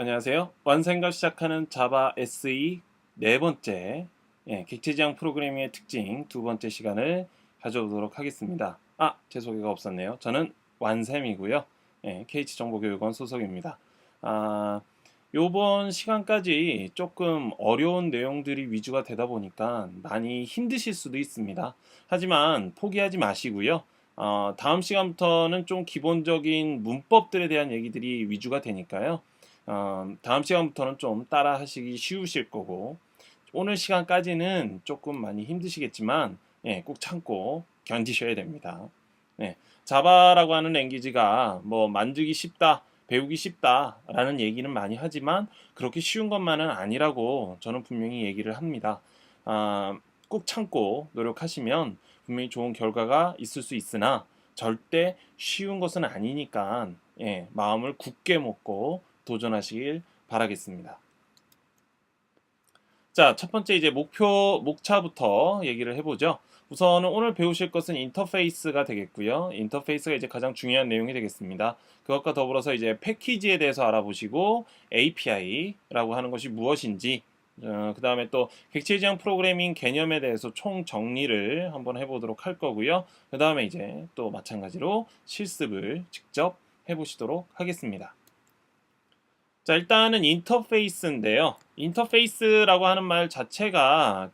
안녕하세요. 완성과 시작하는 자바 SE 네 번째 객체지향 프로그래밍의 특징 두 번째 시간을 가져보도록 하겠습니다. 제 소개가 없었네요. 저는 완샘이고요. KH정보교육원 소속입니다. 요번 시간까지 조금 어려운 내용들이 위주가 되다 보니까 많이 힘드실 수도 있습니다. 하지만 포기하지 마시고요. 다음 시간부터는 좀 기본적인 문법들에 대한 얘기들이 위주가 되니까요. 다음 시간부터는 좀 따라 하시기 쉬우실 거고, 오늘 시간까지는 조금 많이 힘드시겠지만, 꼭 참고 견디셔야 됩니다. 자바라고 하는 랭귀지가 뭐 만들기 쉽다, 배우기 쉽다라는 얘기는 많이 하지만 그렇게 쉬운 것만은 아니라고 저는 분명히 얘기를 합니다. 꼭 참고 노력하시면 분명히 좋은 결과가 있을 수 있으나 절대 쉬운 것은 아니니까 마음을 굳게 먹고 도전하시길 바라겠습니다. 자, 첫 번째 이제 목차부터 얘기를 해보죠. 우선은 오늘 배우실 것은 인터페이스가 되겠고요. 인터페이스가 이제 가장 중요한 내용이 되겠습니다. 그것과 더불어서 이제 패키지에 대해서 알아보시고 API라고 하는 것이 무엇인지, 그 다음에 또 객체지향 프로그래밍 개념에 대해서 총 정리를 한번 해보도록 할 거고요. 그 다음에 이제 또 마찬가지로 실습을 직접 해보시도록 하겠습니다. 자, 일단은 인터페이스인데요. 인터페이스라고 하는 말 자체가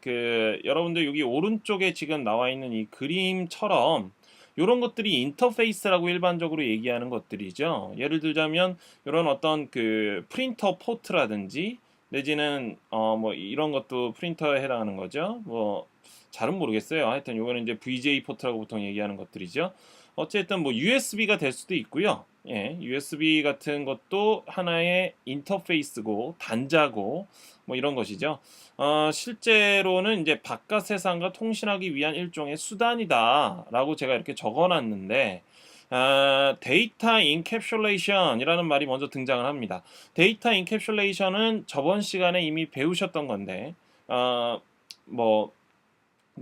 여러분들 여기 오른쪽에 지금 나와 있는 이 그림처럼 이런 것들이 인터페이스라고 일반적으로 얘기하는 것들이죠. 예를 들자면 이런 어떤 프린터 포트라든지 내지는 뭐 이런 것도 프린터에 해당하는 거죠. 뭐 잘은 모르겠어요. 하여튼 요거는 이제 VJ 포트라고 보통 얘기하는 것들이죠. 어쨌든 뭐 USB가 될 수도 있고요. USB 같은 것도 하나의 인터페이스고 단자고 뭐 이런 것이죠. 실제로는 이제 바깥 세상과 통신하기 위한 일종의 수단이다라고 제가 이렇게 적어놨는데 데이터 인캡슐레이션이라는 말이 먼저 등장을 합니다. 데이터 인캡슐레이션은 저번 시간에 이미 배우셨던 건데 뭐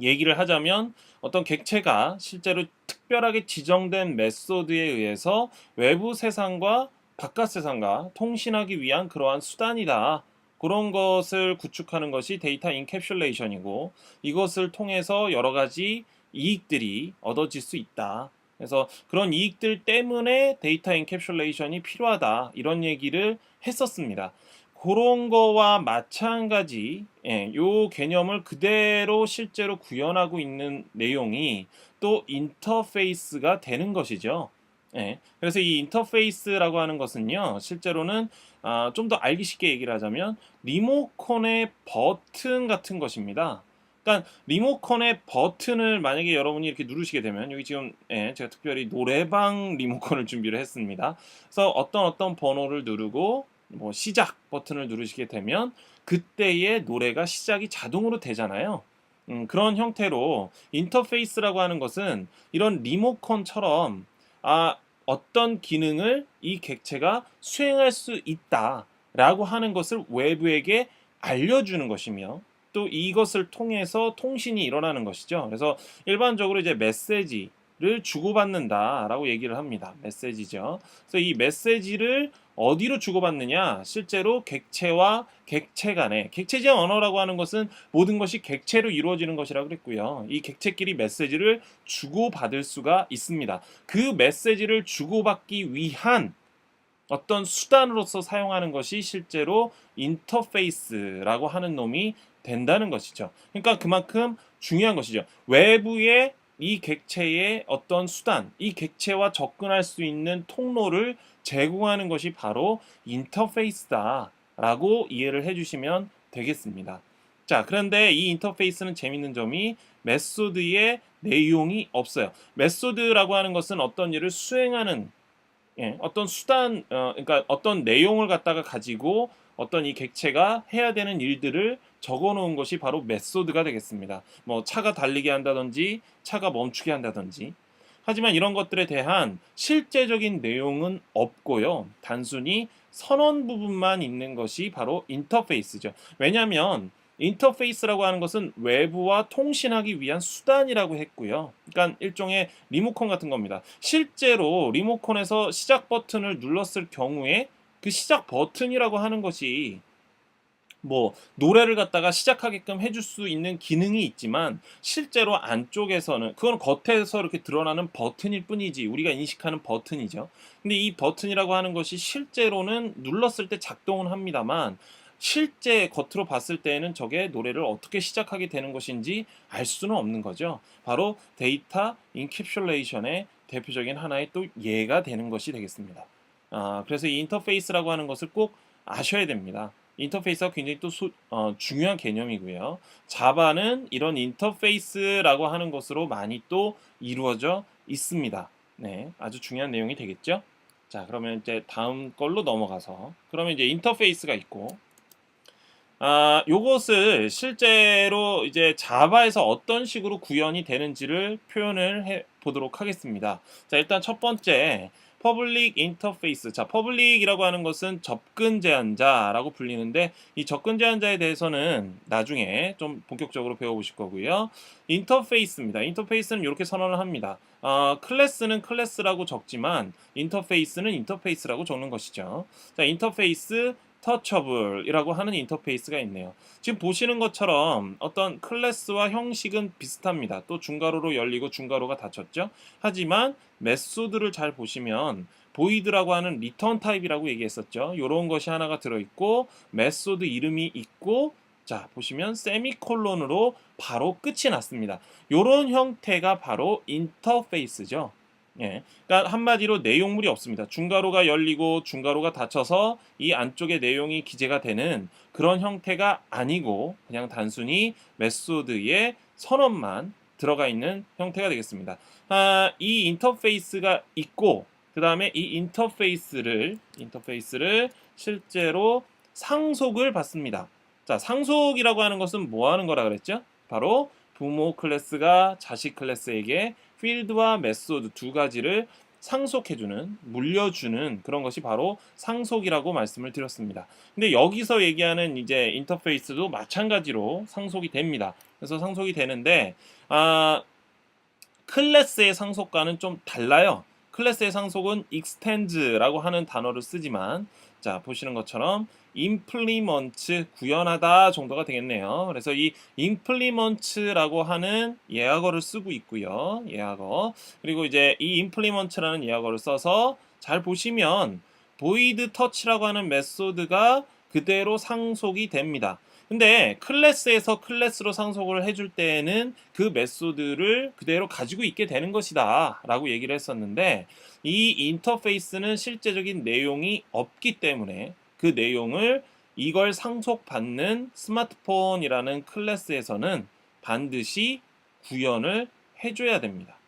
얘기를 하자면 어떤 객체가 실제로 특별하게 지정된 메소드에 의해서 외부 세상과 바깥 세상과 통신하기 위한 그러한 수단이다. 그런 것을 구축하는 것이 데이터 인캡슐레이션이고 이것을 통해서 여러 가지 이익들이 얻어질 수 있다. 그래서 그런 이익들 때문에 데이터 인캡슐레이션이 필요하다. 이런 얘기를 했었습니다. 그런 거와 마찬가지 요 개념을 그대로 실제로 구현하고 있는 내용이 또 인터페이스가 되는 것이죠. 그래서 이 인터페이스라고 하는 것은요, 실제로는 좀 더 알기 쉽게 얘기를 하자면 리모컨의 버튼 같은 것입니다. 그러니까 리모컨의 버튼을 만약에 여러분이 이렇게 누르시게 되면 여기 지금 제가 특별히 노래방 리모컨을 준비를 했습니다. 그래서 어떤 번호를 누르고 뭐 시작 버튼을 누르시게 되면 그때의 노래가 시작이 자동으로 되잖아요. 그런 형태로 인터페이스라고 하는 것은 이런 리모컨처럼 어떤 기능을 이 객체가 수행할 수 있다라고 하는 것을 외부에게 알려주는 것이며 또 이것을 통해서 통신이 일어나는 것이죠. 그래서 일반적으로 이제 메시지를 주고받는다라고 얘기를 합니다. 메시지죠. 그래서 이 메시지를 어디로 주고받느냐? 실제로 객체와 객체 간에 객체지향 언어라고 하는 것은 모든 것이 객체로 이루어지는 것이라고 그랬고요. 이 객체끼리 메시지를 주고받을 수가 있습니다. 그 메시지를 주고받기 위한 어떤 수단으로서 사용하는 것이 실제로 인터페이스라고 하는 놈이 된다는 것이죠. 그러니까 그만큼 중요한 것이죠. 외부의 이 객체의 어떤 수단, 이 객체와 접근할 수 있는 통로를 제공하는 것이 바로 인터페이스다라고 이해를 해주시면 되겠습니다. 자, 그런데 이 인터페이스는 재밌는 점이 메소드의 내용이 없어요. 메소드라고 하는 것은 어떤 일을 수행하는 어떤 수단, 그러니까 어떤 내용을 갖다가 가지고 어떤 이 객체가 해야 되는 일들을 적어 놓은 것이 바로 메소드가 되겠습니다. 뭐 차가 달리게 한다든지 차가 멈추게 한다든지. 하지만 이런 것들에 대한 실제적인 내용은 없고요. 단순히 선언 부분만 있는 것이 바로 인터페이스죠. 왜냐하면 인터페이스라고 하는 것은 외부와 통신하기 위한 수단이라고 했고요. 그러니까 일종의 리모컨 같은 겁니다. 실제로 리모컨에서 시작 버튼을 눌렀을 경우에 그 시작 버튼이라고 하는 것이 뭐 노래를 갖다가 시작하게끔 해줄 수 있는 기능이 있지만 실제로 안쪽에서는 그건 겉에서 이렇게 드러나는 버튼일 뿐이지 우리가 인식하는 버튼이죠. 근데 이 버튼이라고 하는 것이 실제로는 눌렀을 때 작동은 합니다만 실제 겉으로 봤을 때에는 저게 노래를 어떻게 시작하게 되는 것인지 알 수는 없는 거죠. 바로 데이터 인캡슐레이션의 대표적인 하나의 또 예가 되는 것이 되겠습니다. 그래서 이 인터페이스라고 하는 것을 꼭 아셔야 됩니다. 인터페이스가 굉장히 또 중요한 개념이고요. 자바는 이런 인터페이스라고 하는 것으로 많이 또 이루어져 있습니다. 네, 아주 중요한 내용이 되겠죠. 자, 그러면 이제 다음 걸로 넘어가서 그러면 이제 인터페이스가 있고 요것을 실제로 이제 자바에서 어떤 식으로 구현이 되는지를 표현을 해 보도록 하겠습니다. 자, 일단 첫 번째 퍼블릭 인터페이스. 자, 퍼블릭이라고 하는 것은 접근 제한자라고 불리는데 이 접근 제한자에 대해서는 나중에 좀 본격적으로 배워보실 거고요. 인터페이스입니다. 인터페이스는 이렇게 선언을 합니다. 클래스는 클래스라고 적지만 인터페이스는 인터페이스라고 적는 것이죠. 자, 인터페이스 터처블이라고 하는 인터페이스가 있네요. 지금 보시는 것처럼 어떤 클래스와 형식은 비슷합니다. 또 중괄호로 열리고 중괄호가 닫혔죠. 하지만 메소드를 잘 보시면 보이드라고 하는 리턴 타입이라고 얘기했었죠. 이런 것이 하나가 들어있고 메소드 이름이 있고 자 보시면 세미콜론으로 바로 끝이 났습니다. 이런 형태가 바로 인터페이스죠. 예, 그러니까 한마디로 내용물이 없습니다. 중괄호가 열리고 중괄호가 닫혀서 이 안쪽에 내용이 기재가 되는 그런 형태가 아니고 그냥 단순히 메소드의 선언만 들어가 있는 형태가 되겠습니다. 이 인터페이스가 있고 그 다음에 이 인터페이스를 실제로 상속을 받습니다. 자, 상속이라고 하는 것은 뭐 하는 거라 그랬죠? 바로 부모 클래스가 자식 클래스에게 필드와 메소드 두 가지를 상속해주는, 물려주는 그런 것이 바로 상속이라고 말씀을 드렸습니다. 근데 여기서 얘기하는 이제 인터페이스도 마찬가지로 상속이 됩니다. 그래서 상속이 되는데, 클래스의 상속과는 좀 달라요. 클래스의 상속은 extend라고 하는 단어를 쓰지만 자 보시는 것처럼 implement 구현하다 정도가 되겠네요. 그래서 이 implement라고 하는 예약어를 쓰고 있고요. 예약어 그리고 이제 이 implement라는 예약어를 써서 잘 보시면 void touch라고 하는 메소드가 그대로 상속이 됩니다. 근데 클래스에서 클래스로 상속을 해줄 때에는 그 메소드를 그대로 가지고 있게 되는 것이다 라고 얘기를 했었는데 이 인터페이스는 실제적인 내용이 없기 때문에 그 내용을 이걸 상속받는 스마트폰이라는 클래스에서는 반드시 구현을 해줘야 됩니다.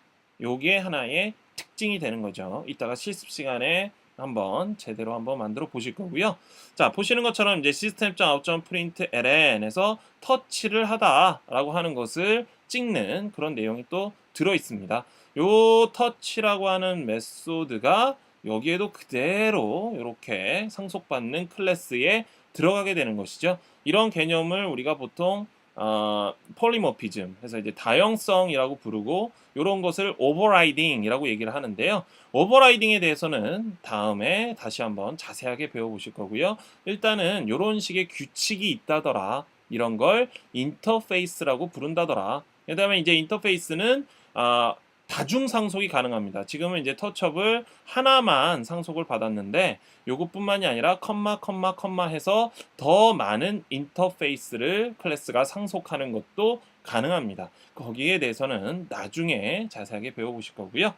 요게 하나의 특징이 되는 거죠. 이따가 실습 시간에 한번 제대로 한번 만들어 보실 거고요. 자, 보시는 것처럼 이제 system.out.println에서 터치를 하다라고 하는 것을 찍는 그런 내용이 또 들어 있습니다. 요 터치라고 하는 메소드가 여기에도 그대로 이렇게 상속받는 클래스에 들어가게 되는 것이죠. 이런 개념을 우리가 보통 폴리모피즘 해서 이제 다형성이라고 부르고 이런 것을 오버라이딩이라고 얘기를 하는데요. 오버라이딩에 대해서는 다음에 다시 한번 자세하게 배워보실 거고요. 일단은 이런 식의 규칙이 있다더라. 이런 걸 인터페이스라고 부른다더라. 그 다음에 이제 인터페이스는 다중 상속이 가능합니다. 지금은 이제 터치업을 하나만 상속을 받았는데 요것뿐만이 아니라 컴마 해서 더 많은 인터페이스를 클래스가 상속하는 것도 가능합니다. 거기에 대해서는 나중에 자세하게 배워보실 거고요.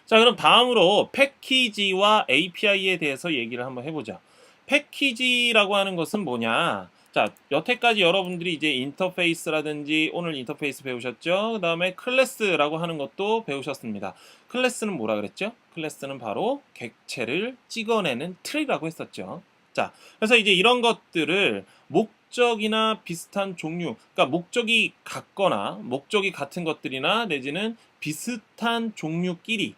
자, 그럼 다음으로 패키지와 API에 대해서 얘기를 한번 해보자. 패키지라고 하는 것은 뭐냐? 자, 여태까지 여러분들이 이제 인터페이스라든지 오늘 인터페이스 배우셨죠? 그 다음에 클래스라고 하는 것도 배우셨습니다. 클래스는 뭐라 그랬죠? 클래스는 바로 객체를 찍어내는 틀이라고 했었죠. 자, 그래서 이제 이런 것들을 목적이나 비슷한 종류, 그러니까 목적이 같거나 목적이 같은 것들이나 내지는 비슷한 종류끼리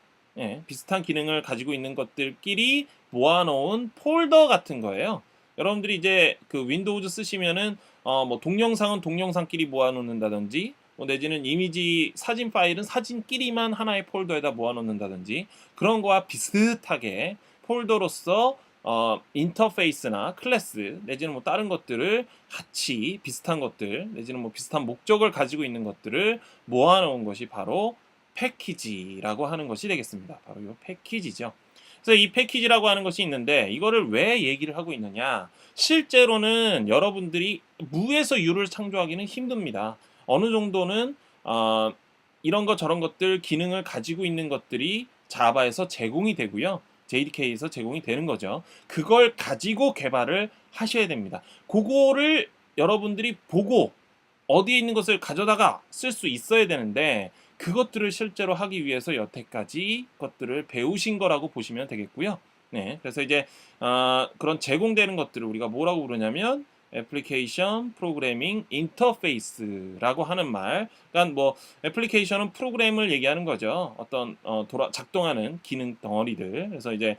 비슷한 기능을 가지고 있는 것들끼리 모아놓은 폴더 같은 거예요. 여러분들이 이제 그 윈도우즈 쓰시면은 뭐 동영상은 동영상끼리 모아놓는다든지 뭐 내지는 이미지 사진 파일은 사진끼리만 하나의 폴더에다 모아놓는다든지 그런 거와 비슷하게 폴더로서 인터페이스나 클래스 내지는 뭐 다른 것들을 같이 비슷한 것들 내지는 뭐 비슷한 목적을 가지고 있는 것들을 모아놓은 것이 바로 패키지라고 하는 것이 되겠습니다. 바로 이 패키지죠. 그래서 이 패키지라고 하는 것이 있는데 이거를 왜 얘기를 하고 있느냐? 실제로는 여러분들이 무에서 유를 창조하기는 힘듭니다. 어느 정도는 이런 것 저런 것들 기능을 가지고 있는 것들이 자바에서 제공이 되고요. JDK에서 제공이 되는 거죠. 그걸 가지고 개발을 하셔야 됩니다. 그거를 여러분들이 보고 어디에 있는 것을 가져다가 쓸 수 있어야 되는데 그것들을 실제로 하기 위해서 여태까지 것들을 배우신 거라고 보시면 되겠고요. 네, 그래서 이제 그런 제공되는 것들을 우리가 뭐라고 부르냐면 애플리케이션 프로그래밍 인터페이스라고 하는 말. 그러니까 뭐 애플리케이션은 프로그램을 얘기하는 거죠. 어떤 작동하는 기능 덩어리들. 그래서 이제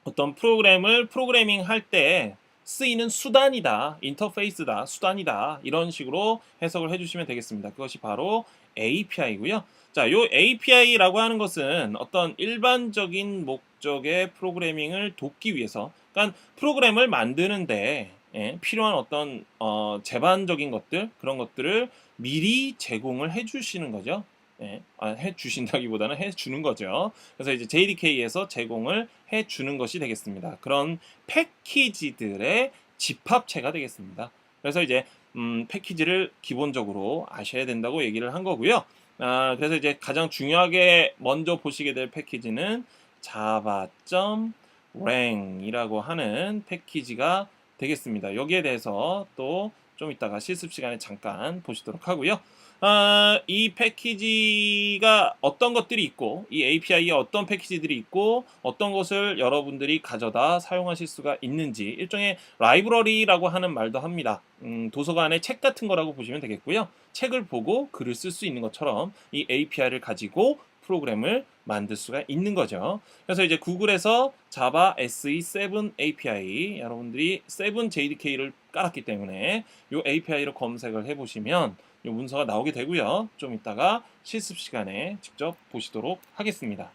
어떤 프로그램을 프로그래밍 할 때 쓰이는 수단이다, 인터페이스다, 수단이다 이런 식으로 해석을 해주시면 되겠습니다. 그것이 바로 API고요. 자, 요 API라고 하는 것은 어떤 일반적인 목적의 프로그래밍을 돕기 위해서, 그러니까 프로그램을 만드는데 필요한 어떤 제반적인 것들 그런 것들을 미리 제공을 해주시는 거죠. 해주신다기보다는 해주는 거죠. 그래서 이제 JDK에서 제공을 해주는 것이 되겠습니다. 그런 패키지들의 집합체가 되겠습니다. 그래서 이제 패키지를 기본적으로 아셔야 된다고 얘기를 한 거고요. 그래서 이제 가장 중요하게 먼저 보시게 될 패키지는 java.lang이라고 하는 패키지가 되겠습니다. 여기에 대해서 또 좀 이따가 실습 시간에 잠깐 보시도록 하고요. 이 패키지가 어떤 것들이 있고 이 API에 어떤 패키지들이 있고 어떤 것을 여러분들이 가져다 사용하실 수가 있는지 일종의 라이브러리라고 하는 말도 합니다. 도서관의 책 같은 거라고 보시면 되겠고요. 책을 보고 글을 쓸 수 있는 것처럼 이 API를 가지고 프로그램을 만들 수가 있는 거죠. 그래서 이제 구글에서 Java SE7 API 여러분들이 7 JDK를 깔았기 때문에 이 API로 검색을 해보시면 이 문서가 나오게 되고요. 좀 이따가 실습 시간에 직접 보시도록 하겠습니다.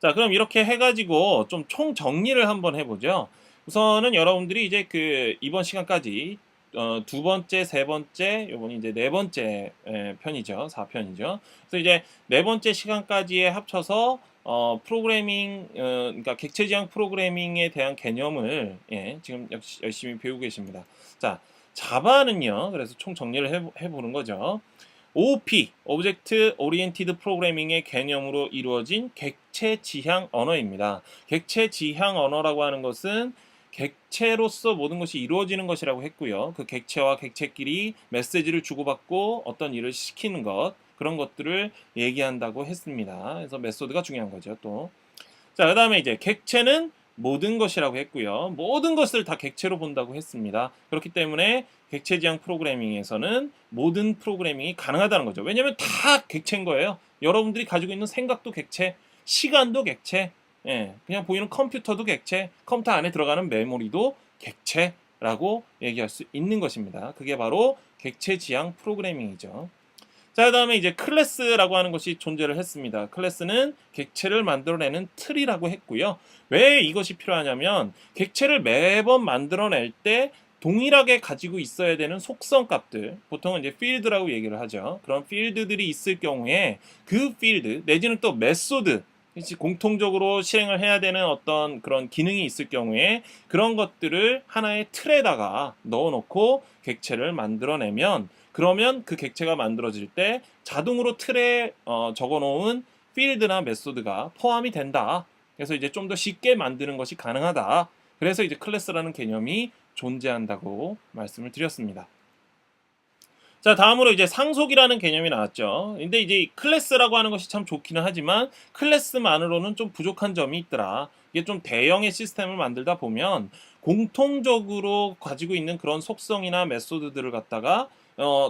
자, 그럼 이렇게 해가지고 좀 총 정리를 한번 해보죠. 우선은 여러분들이 이제 그 이번 시간까지 두 번째, 세 번째, 요번이 이제 네 번째 편이죠. 4편이죠. 그래서 이제 네 번째 시간까지에 합쳐서 프로그래밍, 그러니까 객체 지향 프로그래밍에 대한 개념을 지금 열심히 배우고 계십니다. 자, 자바는요. 그래서 총 정리를 해보는 거죠. OOP, Object Oriented Programming의 개념으로 이루어진 객체 지향 언어입니다. 객체 지향 언어라고 하는 것은 객체로서 모든 것이 이루어지는 것이라고 했고요. 그 객체와 객체끼리 메시지를 주고받고 어떤 일을 시키는 것, 그런 것들을 얘기한다고 했습니다. 그래서 메소드가 중요한 거죠, 또. 자, 그 다음에 이제 객체는 모든 것이라고 했고요. 모든 것을 다 객체로 본다고 했습니다. 그렇기 때문에 객체 지향 프로그래밍에서는 모든 프로그래밍이 가능하다는 거죠. 왜냐하면 다 객체인 거예요. 여러분들이 가지고 있는 생각도 객체, 시간도 객체, 그냥 보이는 컴퓨터도 객체, 컴퓨터 안에 들어가는 메모리도 객체라고 얘기할 수 있는 것입니다. 그게 바로 객체 지향 프로그래밍이죠. 자, 그 다음에 이제 클래스라고 하는 것이 존재를 했습니다. 클래스는 객체를 만들어내는 틀이라고 했고요. 왜 이것이 필요하냐면 객체를 매번 만들어낼 때 동일하게 가지고 있어야 되는 속성 값들, 보통은 이제 필드라고 얘기를 하죠. 그런 필드들이 있을 경우에 그 필드 내지는 또 메소드, 공통적으로 실행을 해야 되는 어떤 그런 기능이 있을 경우에 그런 것들을 하나의 틀에다가 넣어놓고 객체를 만들어내면, 그러면 그 객체가 만들어질 때 자동으로 틀에 적어놓은 필드나 메소드가 포함이 된다. 그래서 이제 좀 더 쉽게 만드는 것이 가능하다. 그래서 이제 클래스라는 개념이 존재한다고 말씀을 드렸습니다. 자, 다음으로 이제 상속이라는 개념이 나왔죠. 근데 이제 클래스라고 하는 것이 참 좋기는 하지만 클래스만으로는 좀 부족한 점이 있더라. 이게 좀 대형의 시스템을 만들다 보면 공통적으로 가지고 있는 그런 속성이나 메소드들을 갖다가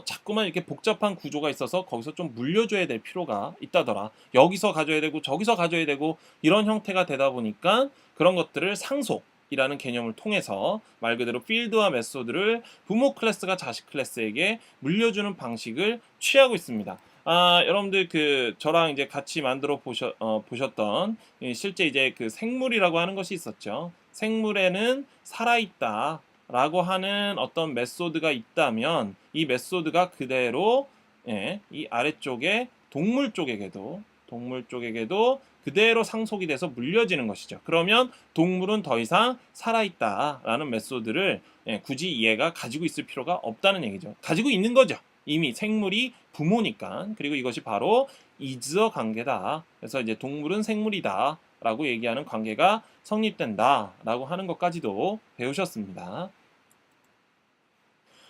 자꾸만 이렇게 복잡한 구조가 있어서 거기서 좀 물려줘야 될 필요가 있다더라. 여기서 가져야 되고 저기서 가져야 되고 이런 형태가 되다 보니까 그런 것들을 상속이라는 개념을 통해서 말 그대로 필드와 메소드를 부모 클래스가 자식 클래스에게 물려주는 방식을 취하고 있습니다. 여러분들 그 저랑 이제 같이 만들어 보셨던 실제 이제 그 생물이라고 하는 것이 있었죠. 생물에는 살아있다라고 하는 어떤 메소드가 있다면 이 메소드가 그대로 이 아래쪽에 동물 쪽에게도 그대로 상속이 돼서 물려지는 것이죠. 그러면 동물은 더 이상 살아있다라는 메소드를 굳이 얘가 가지고 있을 필요가 없다는 얘기죠. 가지고 있는 거죠. 이미 생물이 부모니까. 그리고 이것이 바로 이즈어 관계다. 그래서 이제 동물은 생물이다 라고 얘기하는 관계가 성립된다 라고 하는 것까지도 배우셨습니다.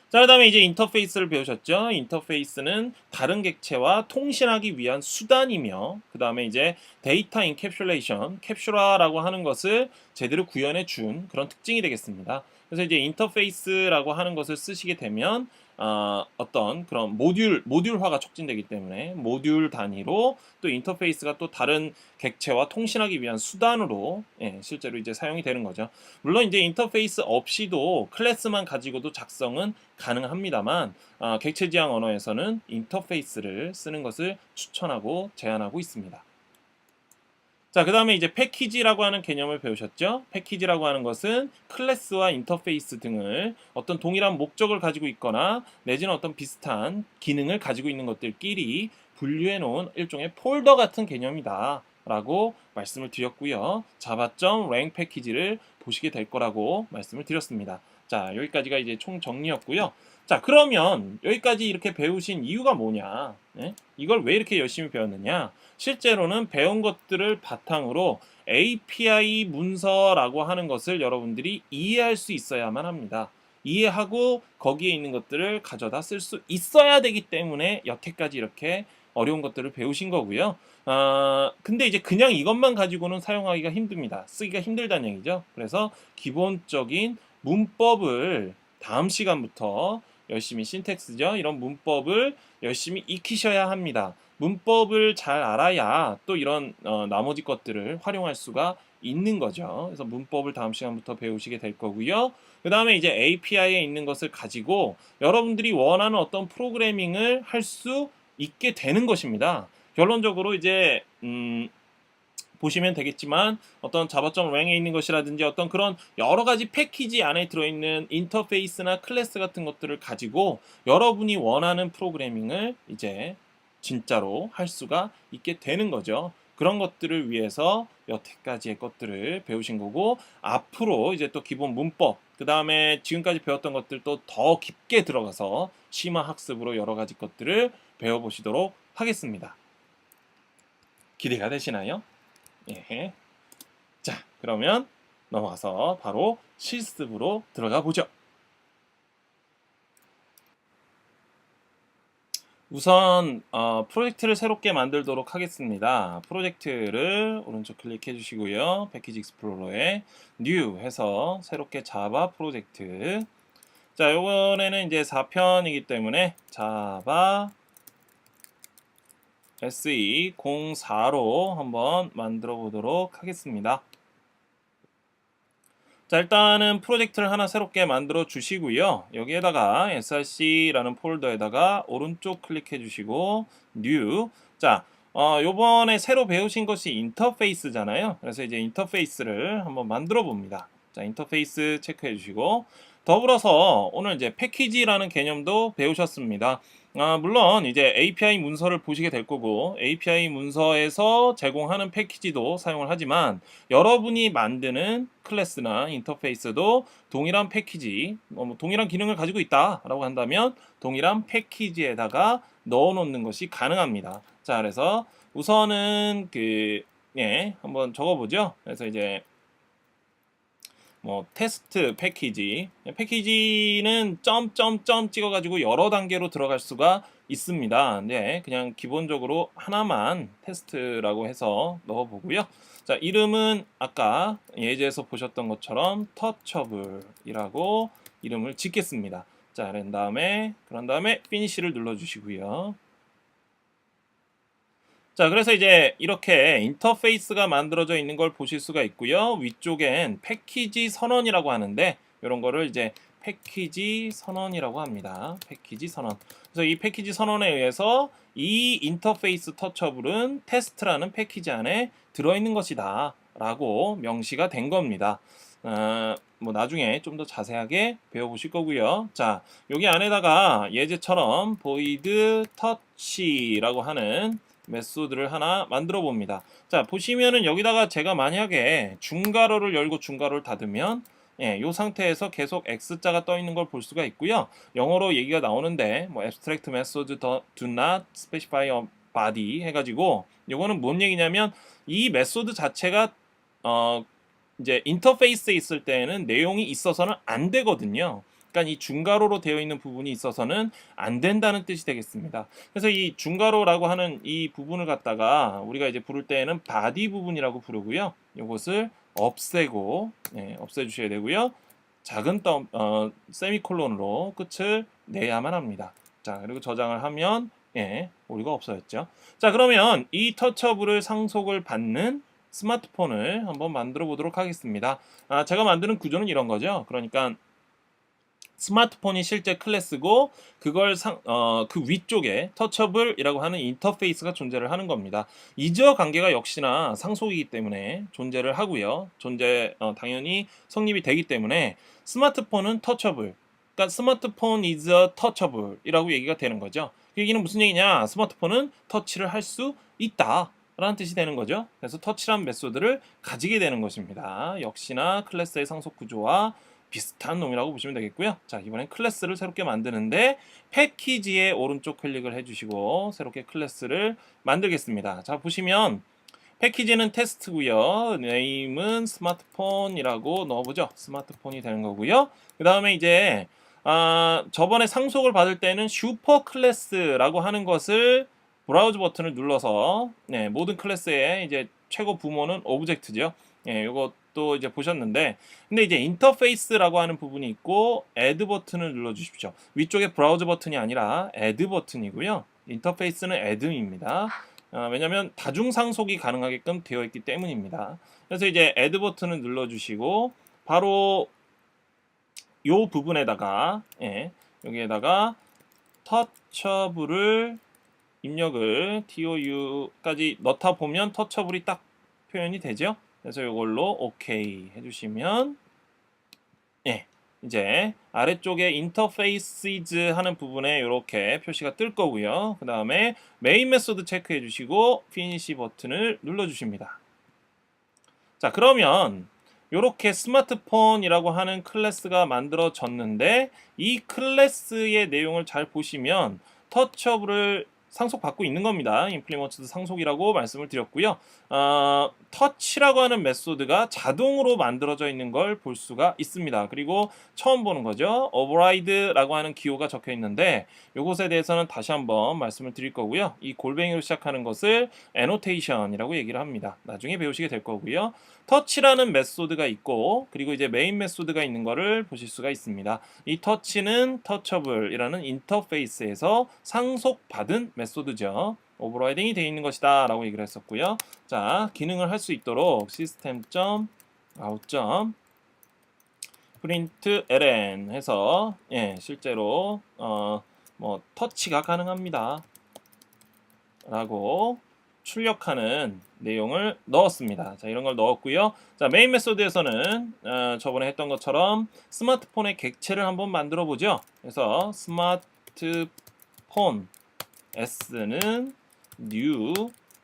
자, 그 다음에 이제 인터페이스를 배우셨죠. 인터페이스는 다른 객체와 통신하기 위한 수단이며, 그 다음에 이제 데이터 인캡슐레이션, 캡슐화라고 하는 것을 제대로 구현해 준 그런 특징이 되겠습니다. 그래서 이제 인터페이스라고 하는 것을 쓰시게 되면 어떤 그런 모듈화가 촉진되기 때문에 모듈 단위로 또 인터페이스가 또 다른 객체와 통신하기 위한 수단으로 실제로 이제 사용이 되는 거죠. 물론 이제 인터페이스 없이도 클래스만 가지고도 작성은 가능합니다만 객체 지향 언어에서는 인터페이스를 쓰는 것을 추천하고 제안하고 있습니다. 자, 그 다음에 이제 패키지라고 하는 개념을 배우셨죠? 패키지라고 하는 것은 클래스와 인터페이스 등을 어떤 동일한 목적을 가지고 있거나 내지는 어떤 비슷한 기능을 가지고 있는 것들끼리 분류해 놓은 일종의 폴더 같은 개념이다 라고 말씀을 드렸고요. java.lang 패키지를 보시게 될 거라고 말씀을 드렸습니다. 자, 여기까지가 이제 총 정리였고요. 자, 그러면 여기까지 이렇게 배우신 이유가 뭐냐? 이걸 왜 이렇게 열심히 배웠느냐? 실제로는 배운 것들을 바탕으로 API 문서라고 하는 것을 여러분들이 이해할 수 있어야만 합니다. 이해하고 거기에 있는 것들을 가져다 쓸 수 있어야 되기 때문에 여태까지 이렇게 어려운 것들을 배우신 거고요. 근데 이제 그냥 이것만 가지고는 사용하기가 힘듭니다. 쓰기가 힘들다는 얘기죠. 그래서 기본적인 문법을 다음 시간부터 열심히 신텍스죠. 이런 문법을 열심히 익히셔야 합니다. 문법을 잘 알아야 또 이런 나머지 것들을 활용할 수가 있는 거죠. 그래서 문법을 다음 시간부터 배우시게 될 거고요. 그 다음에 이제 API에 있는 것을 가지고 여러분들이 원하는 어떤 프로그래밍을 할 수 있게 되는 것입니다. 결론적으로 이제 보시면 되겠지만 어떤 java.lang에 있는 것이라든지 어떤 그런 여러 가지 패키지 안에 들어있는 인터페이스나 클래스 같은 것들을 가지고 여러분이 원하는 프로그래밍을 이제 진짜로 할 수가 있게 되는 거죠. 그런 것들을 위해서 여태까지의 것들을 배우신 거고 앞으로 이제 또 기본 문법 그 다음에 지금까지 배웠던 것들도 더 깊게 들어가서 심화 학습으로 여러 가지 것들을 배워보시도록 하겠습니다. 기대가 되시나요? 예. 자, 그러면 넘어가서 바로 실습으로 들어가 보죠. 우선 프로젝트를 새롭게 만들도록 하겠습니다. 프로젝트를 오른쪽 클릭해 주시고요. 패키지 익스플로러에 New 해서 새롭게 자바 프로젝트. 자, 이번에는 이제 4편이기 때문에 자바 SE04로 한번 만들어 보도록 하겠습니다. 자, 일단은 프로젝트를 하나 새롭게 만들어 주시고요. 여기에다가 src라는 폴더에다가 오른쪽 클릭해 주시고 new. 자, 요번에 새로 배우신 것이 인터페이스잖아요. 그래서 이제 인터페이스를 한번 만들어 봅니다. 자, 인터페이스 체크해 주시고 더불어서 오늘 이제 패키지라는 개념도 배우셨습니다. 물론 이제 API 문서를 보시게 될 거고 API 문서에서 제공하는 패키지도 사용을 하지만 여러분이 만드는 클래스나 인터페이스도 동일한 패키지, 동일한 기능을 가지고 있다라고 한다면 동일한 패키지에다가 넣어 놓는 것이 가능합니다. 자, 그래서 우선은 한번 적어보죠. 그래서 이제 테스트 패키지는 점점점 찍어가지고 여러 단계로 들어갈 수가 있습니다. 네, 그냥 기본적으로 하나만 테스트라고 해서 넣어보고요. 자, 이름은 아까 예제에서 보셨던 것처럼 터처블이라고 이름을 짓겠습니다. 자, 그런 다음에 피니시를 눌러주시고요. 자, 그래서 이제 이렇게 인터페이스가 만들어져 있는 걸 보실 수가 있고요. 위쪽엔 패키지 선언이라고 하는데 이런 거를 이제 패키지 선언이라고 합니다. 패키지 선언. 그래서 이 패키지 선언에 의해서 이 인터페이스 터처블은 테스트라는 패키지 안에 들어있는 것이다 라고 명시가 된 겁니다. 뭐 나중에 좀 더 자세하게 배워보실 거고요. 자, 여기 안에다가 예제처럼 void touch라고 하는 메소드를 하나 만들어 봅니다. 자, 보시면은 여기다가 제가 만약에 중괄호를 열고 중괄호를 닫으면 이 상태에서 계속 X자가 떠 있는 걸 볼 수가 있고요. 영어로 얘기가 나오는데 뭐 abstract method do not specify a body 해가지고 요거는 뭔 얘기냐면 이 메소드 자체가 이제 인터페이스에 있을 때에는 내용이 있어서는 안 되거든요. 그러니까 이 중괄호로 되어 있는 부분이 있어서는 안 된다는 뜻이 되겠습니다. 그래서 이 중괄호라고 하는 이 부분을 갖다가 우리가 이제 부를 때에는 바디 부분이라고 부르고요. 이것을 없애고 없애주셔야 되고요. 작은 세미콜론으로 끝을 내야만 합니다. 자, 그리고 저장을 하면 오류가 없어졌죠. 자, 그러면 이 터처블을 상속을 받는 스마트폰을 한번 만들어 보도록 하겠습니다. 제가 만드는 구조는 이런 거죠. 그러니까 스마트폰이 실제 클래스고 그걸 그 위쪽에 터처블이라고 하는 인터페이스가 존재를 하는 겁니다. 이저 관계가 역시나 상속이기 때문에 존재를 하고요. 당연히 성립이 되기 때문에 스마트폰은 터처블. 그러니까 스마트폰 is a touchable 이라고 얘기가 되는 거죠. 그 얘기는 무슨 얘기냐? 스마트폰은 터치를 할 수 있다. 라는 뜻이 되는 거죠. 그래서 터치란 메소드를 가지게 되는 것입니다. 역시나 클래스의 상속 구조와 비슷한 놈이라고 보시면 되겠고요. 자, 이번엔 클래스를 새롭게 만드는데 패키지에 오른쪽 클릭을 해주시고 새롭게 클래스를 만들겠습니다. 자, 보시면 패키지는 테스트고요. 네임은 스마트폰이라고 넣어보죠. 스마트폰이 되는 거고요. 그 다음에 이제 저번에 상속을 받을 때는 슈퍼 클래스라고 하는 것을 브라우즈 버튼을 눌러서 모든 클래스의 이제 최고 부모는 오브젝트죠. 이것도 이제 보셨는데, 근데 이제 인터페이스라고 하는 부분이 있고 애드 버튼을 눌러 주십시오. 위쪽에 브라우즈 버튼이 아니라 애드 버튼이고요. 인터페이스는 애드입니다. 왜냐하면 다중 상속이 가능하게끔 되어 있기 때문입니다. 그래서 이제 애드 버튼을 눌러 주시고 바로 요 부분에다가 여기에다가 터처블을 입력을 TOU까지 넣다 보면 터처블이 딱 표현이 되죠. 그래서 이걸로 OK 해주시면 이제 아래쪽에 인터페이스즈 하는 부분에 이렇게 표시가 뜰 거고요. 그 다음에 메인 메소드 체크해 주시고 피니시 버튼을 눌러 주십니다. 자, 그러면 이렇게 스마트폰이라고 하는 클래스가 만들어졌는데 이 클래스의 내용을 잘 보시면 터처블을 상속받고 있는 겁니다. 임플리먼트도 상속이라고 말씀을 드렸고요. 터치라고 하는 메소드가 자동으로 만들어져 있는 걸 볼 수가 있습니다. 그리고 처음 보는 거죠. override라고 하는 기호가 적혀 있는데 이것에 대해서는 다시 한번 말씀을 드릴 거고요. 이 골뱅이로 시작하는 것을 annotation이라고 얘기를 합니다. 나중에 배우시게 될 거고요. 터치라는 메소드가 있고 그리고 이제 메인 메소드가 있는 거를 보실 수가 있습니다. 이 터치는 터처블이라는 인터페이스에서 상속받은 메소드죠. 오버라이딩이 되어 있는 것이다 라고 얘기를 했었고요. 자, 기능을 할 수 있도록 system.out.println 해서 실제로 뭐 터치가 가능합니다 라고 출력하는 내용을 넣었습니다. 자, 이런 걸 넣었고요. 자, 메인 메소드에서는 저번에 했던 것처럼 스마트폰의 객체를 한번 만들어 보죠. 그래서 스마트폰 s는 new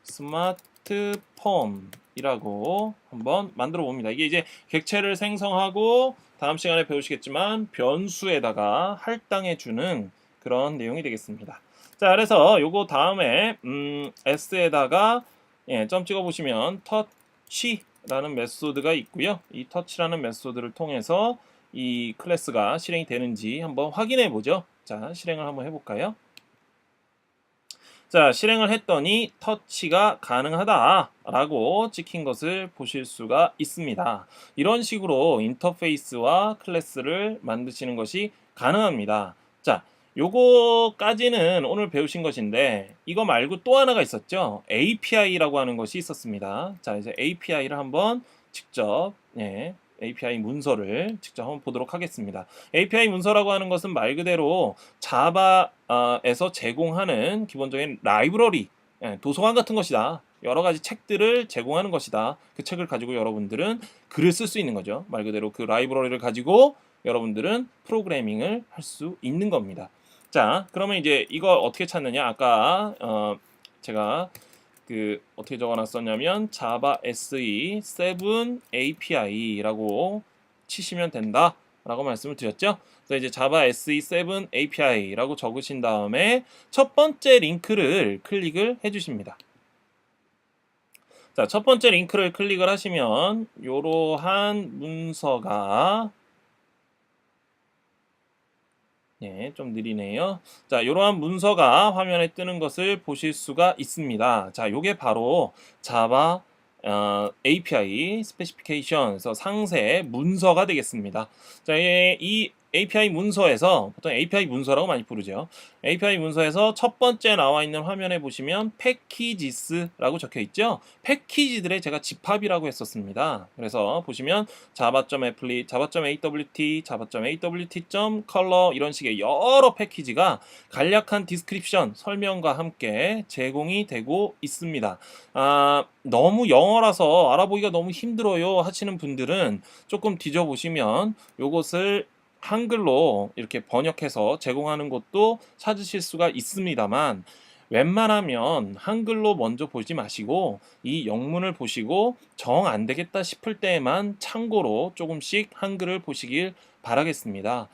스마트폰이라고 한번 만들어 봅니다. 이게 이제 객체를 생성하고 다음 시간에 배우시겠지만 변수에다가 할당해 주는 그런 내용이 되겠습니다. 자, 그래서 요거 다음에 s에다가 점 찍어 보시면 touch라는 메소드가 있고요. 이 touch라는 메소드를 통해서 이 클래스가 실행이 되는지 한번 확인해 보죠. 자, 실행을 한번 해볼까요? 자, 실행을 했더니 터치가 가능하다라고 찍힌 것을 보실 수가 있습니다. 이런 식으로 인터페이스와 클래스를 만드시는 것이 가능합니다. 자, 요거까지는 오늘 배우신 것인데 이거 말고 또 하나가 있었죠. API라고 하는 것이 있었습니다. 자, 이제 API를 한번 직접 API 문서를 직접 한번 보도록 하겠습니다. API 문서라고 하는 것은 말 그대로 자바에서 제공하는 기본적인 라이브러리, 도서관 같은 것이다. 여러 가지 책들을 제공하는 것이다. 그 책을 가지고 여러분들은 글을 쓸 수 있는 거죠. 말 그대로 그 라이브러리를 가지고 여러분들은 프로그래밍을 할 수 있는 겁니다. 자, 그러면 이제 이걸 어떻게 찾느냐? 아까 제가 그 어떻게 적어놨었냐면 Java SE 7 API라고 치시면 된다라고 말씀을 드렸죠. 그래서 이제 Java SE 7 API라고 적으신 다음에 첫 번째 링크를 클릭을 해주십니다. 자, 첫 번째 링크를 클릭을 하시면 이러한 문서가 좀 느리네요. 자, 이러한 문서가 화면에 뜨는 것을 보실 수가 있습니다. 자, 요게 바로 Java API 스페시피케이션에서 상세 문서가 되겠습니다. 자, 이 API 문서에서 보통 API 문서라고 많이 부르죠. API 문서에서 첫 번째 나와 있는 화면에 보시면 패키지스라고 적혀 있죠. 패키지들의 제가 집합이라고 했었습니다. 그래서 보시면 java.applet, java.awt, java.awt.color 이런 식의 여러 패키지가 간략한 디스크립션, 설명과 함께 제공이 되고 있습니다. 너무 영어라서 알아보기가 너무 힘들어요 하시는 분들은 조금 뒤져보시면 요것을 한글로 이렇게 번역해서 제공하는 것도 찾으실 수가 있습니다만 웬만하면 한글로 먼저 보지 마시고 이 영문을 보시고 정 안 되겠다 싶을 때에만 참고로 조금씩 한글을 보시길 바라겠습니다.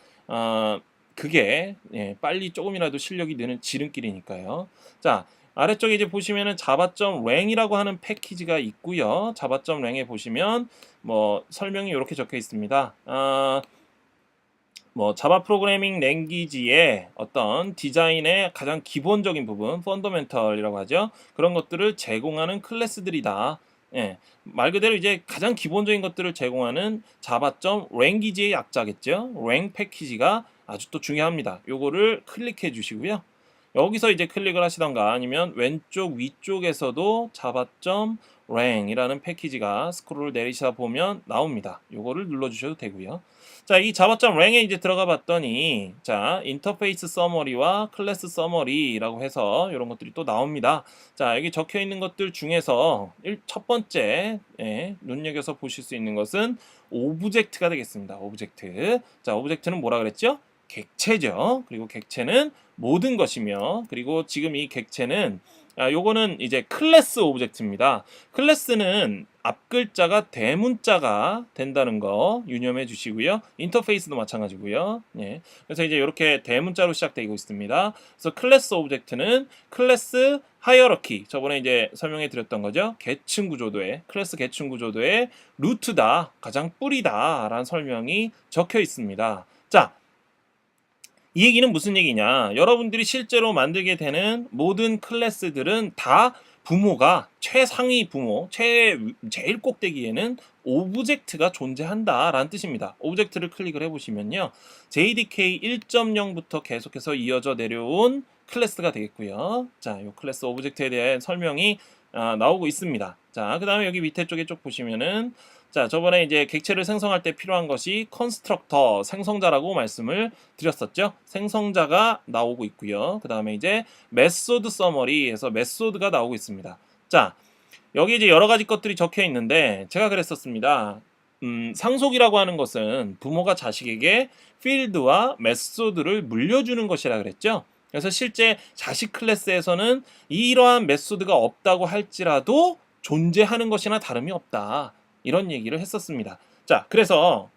그게 빨리 조금이라도 실력이 느는 지름길이니까요. 자, 아래쪽에 이제 보시면은 java.lang이라고 하는 패키지가 있고요. java.lang에 보시면 뭐 설명이 이렇게 적혀 있습니다. 자바 프로그래밍 랭귀지의 어떤 디자인의 가장 기본적인 부분, 펀더멘털이라고 하죠. 그런 것들을 제공하는 클래스들이다. 말 그대로 이제 가장 기본적인 것들을 제공하는 java.language의 약자겠죠. lang 패키지가 아주 또 중요합니다. 요거를 클릭해 주시고요. 여기서 이제 클릭을 하시던가 아니면 왼쪽 위쪽에서도 java.lang이라는 패키지가 스크롤을 내리시다 보면 나옵니다. 요거를 눌러 주셔도 되고요. 자, 이 java.lang에 이제 들어가 봤더니 자, 인터페이스 서머리와 클래스 서머리라고 해서 이런 것들이 또 나옵니다. 자, 여기 적혀 있는 것들 중에서 첫 번째 눈여겨서 보실 수 있는 것은 오브젝트가 되겠습니다. 오브젝트. 자, 오브젝트는 뭐라 그랬죠? 객체죠. 그리고 객체는 모든 것이며, 그리고 지금 이 객체는 요거는 이제 클래스 오브젝트입니다. 클래스는 앞 글자가 대문자가 된다는 거 유념해 주시고요. 인터페이스도 마찬가지고요. 그래서 이제 이렇게 대문자로 시작되고 있습니다. 그래서 클래스 오브젝트는 클래스 하이어러키, 저번에 이제 설명해 드렸던 거죠. 계층 구조도의 클래스 계층 구조도의 루트다, 가장 뿌리다라는 설명이 적혀 있습니다. 자, 이 얘기는 무슨 얘기냐? 여러분들이 실제로 만들게 되는 모든 클래스들은 다 부모가 최상위 부모, 제일 꼭대기에는 오브젝트가 존재한다라는 뜻입니다. 오브젝트를 클릭을 해보시면요. JDK 1.0부터 계속해서 이어져 내려온 클래스가 되겠고요. 자, 이 클래스 오브젝트에 대한 설명이 나오고 있습니다. 자, 그 다음에 여기 밑에 쪽에 쭉 보시면은 자, 저번에 이제 객체를 생성할 때 필요한 것이 컨스트럭터, 생성자라고 말씀을 드렸었죠. 생성자가 나오고 있고요. 그 다음에 이제 메소드 서머리에서 메소드가 나오고 있습니다. 자, 여기 이제 여러 가지 것들이 적혀 있는데 제가 그랬었습니다. 상속이라고 하는 것은 부모가 자식에게 필드와 메소드를 물려주는 것이라 그랬죠. 그래서 실제 자식 클래스에서는 이러한 메소드가 없다고 할지라도 존재하는 것이나 다름이 없다. 이런 얘기를 했었습니다. 자, 그래서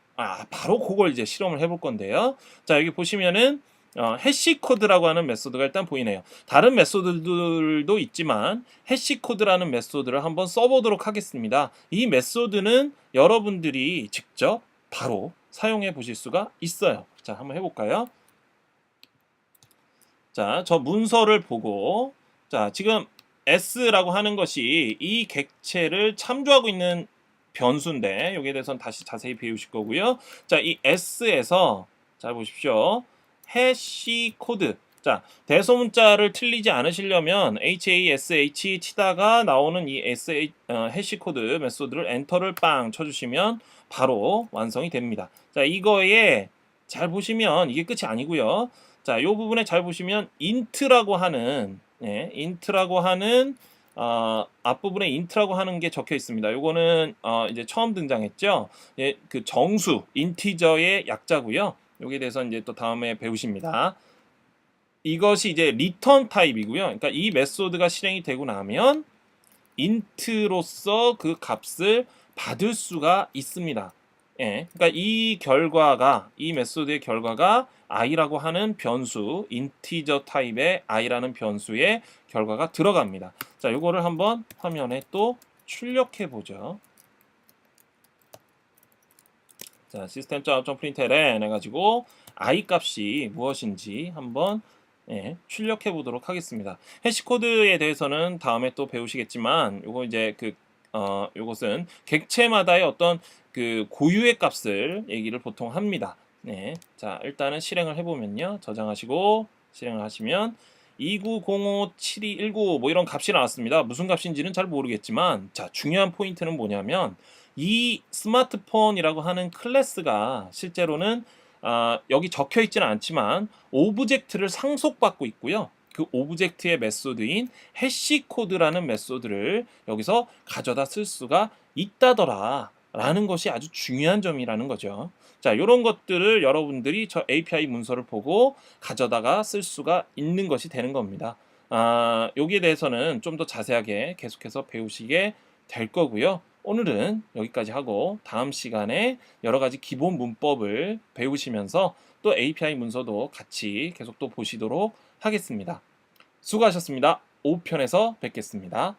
바로 그걸 이제 실험을 해볼 건데요. 자, 여기 보시면은 해시코드라고 하는 메소드가 일단 보이네요. 다른 메소드들도 있지만 해시코드라는 메소드를 한번 써보도록 하겠습니다. 이 메소드는 여러분들이 직접 바로 사용해 보실 수가 있어요. 자, 한번 해볼까요? 자, 저 문서를 보고 자, 지금 S라고 하는 것이 이 객체를 참조하고 있는 변수인데 여기에 대해서는 다시 자세히 배우실 거고요. 자, 이 S에서 잘 보십시오. 해시 코드. 자, 대소문자를 틀리지 않으시려면 HASH 치다가 나오는 이 해시코드 메소드를 엔터를 빵 쳐주시면 바로 완성이 됩니다. 자, 이거에 잘 보시면 이게 끝이 아니고요. 자, 이 부분에 잘 보시면 int라고 하는 앞부분에 int라고 하는 게 적혀 있습니다. 요거는 이제 처음 등장했죠. 예, 그 정수, 인티저의 약자고요. 여기에 대해서 이제 또 다음에 배우십니다. 이것이 이제 리턴 타입이고요. 그러니까 이 메소드가 실행이 되고 나면 int로서 그 값을 받을 수가 있습니다. 예, 그러니까 이 메소드의 결과가 i라고 하는 변수, 인티저 타입의 i라는 변수의 결과가 들어갑니다. 자, 요거를 한번 화면에 또 출력해 보죠. 자, system.out.println 해가지고 i 값이 무엇인지 한번 출력해 보도록 하겠습니다. 해시코드에 대해서는 다음에 또 배우시겠지만 요거 이제 요것은 객체마다의 어떤 그 고유의 값을 얘기를 보통 합니다. 네. 자, 일단은 실행을 해보면요. 저장하시고 실행을 하시면 29057219 뭐 이런 값이 나왔습니다. 무슨 값인지는 잘 모르겠지만, 자, 중요한 포인트는 뭐냐면 이 스마트폰이라고 하는 클래스가 실제로는 여기 적혀 있지는 않지만 오브젝트를 상속받고 있고요. 그 오브젝트의 메소드인 해시코드라는 메소드를 여기서 가져다 쓸 수가 있다더라 라는 것이 아주 중요한 점이라는 거죠. 자, 이런 것들을 여러분들이 저 API 문서를 보고 가져다가 쓸 수가 있는 것이 되는 겁니다. 여기에 대해서는 좀 더 자세하게 계속해서 배우시게 될 거고요. 오늘은 여기까지 하고 다음 시간에 여러 가지 기본 문법을 배우시면서 또 API 문서도 같이 계속 또 보시도록 하겠습니다. 수고하셨습니다. 5편에서 뵙겠습니다.